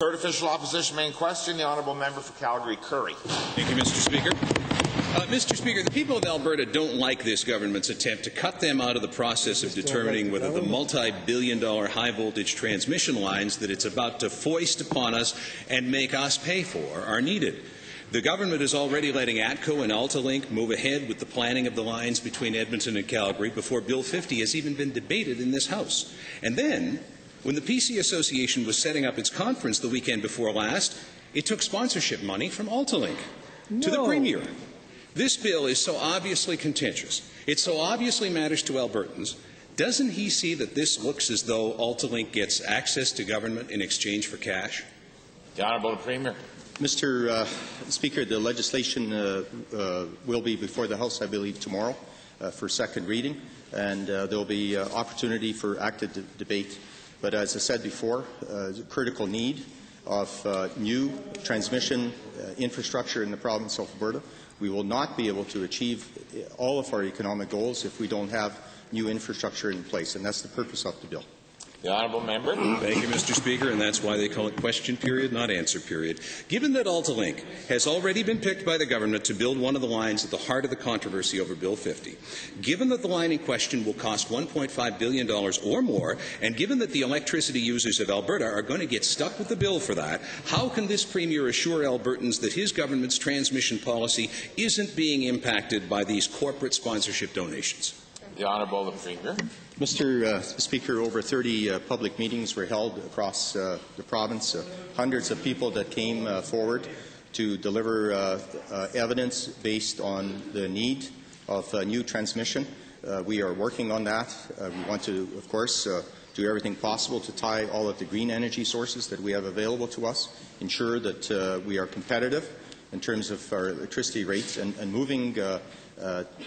Third official opposition main question, the honourable member for Calgary-Curry. Thank you, Mr. Speaker. Mr. Speaker, the people of Alberta don't like this government's attempt to cut them out of the process of determining whether the multi-billion-dollar high-voltage transmission lines that it's about to foist upon us and make us pay for are needed. The government is already letting ATCO and AltaLink move ahead with the planning of the lines between Edmonton and Calgary before Bill 50 has even been debated in this House. And then, when the PC Association was setting up its conference the weekend before last, it took sponsorship money from AltaLink to the Premier. This bill is so obviously contentious. It so obviously matters to Albertans. Doesn't he see that this looks as though AltaLink gets access to government in exchange for cash? The Honourable Premier. Mr. Speaker, the legislation will be before the House, I believe, tomorrow for second reading, and there will be opportunity for active debate. But as I said before, the critical need of new transmission infrastructure in the province of Alberta. We will not be able to achieve all of our economic goals if we don't have new infrastructure in place, and that's the purpose of the bill. The honourable member. Thank you, Mr. Speaker, and that's why they call it question period, not answer period. Given that AltaLink has already been picked by the government to build one of the lines at the heart of the controversy over Bill 50, given that the line in question will cost $1.5 billion or more, and given that the electricity users of Alberta are going to get stuck with the bill for that, how can this Premier assure Albertans that his government's transmission policy isn't being impacted by these corporate sponsorship donations? The Honourable Premier. Mr. Speaker, over 30 public meetings were held across the province. Hundreds of people that came forward to deliver evidence based on the need of new transmission. We are working on that. We want to, of course, do everything possible to tie all of the green energy sources that we have available to us, ensure that we are competitive in terms of our electricity rates, and moving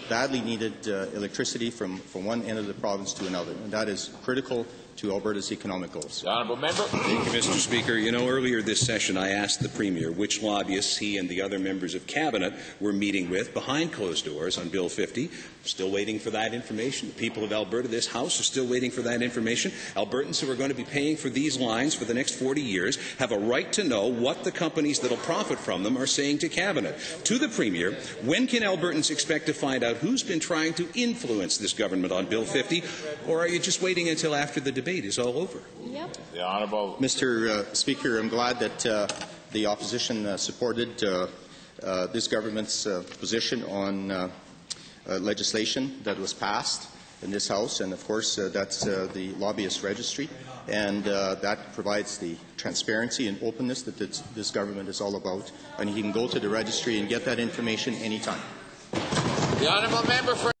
badly needed electricity from one end of the province to another, and that is critical to Alberta's economic goals. The honourable member. Thank you, Mr. Speaker. You know, earlier this session I asked the Premier which lobbyists he and the other members of Cabinet were meeting with behind closed doors on Bill 50. Still waiting for that information. The people of Alberta, this House, are still waiting for that information. Albertans who are going to be paying for these lines for the next 40 years have a right to know what the companies that will profit from them are saying to Cabinet. To the Premier, when can Albertans expect to find out who's been trying to influence this government on Bill 50, or are you just waiting until after the debate is all over? Yep. The Honourable. Mr. Speaker, I'm glad that the opposition supported this government's position on legislation that was passed in this House, and of course that's the lobbyist registry, and that provides the transparency and openness that this government is all about, and he can go to the registry and get that information anytime. The honourable member for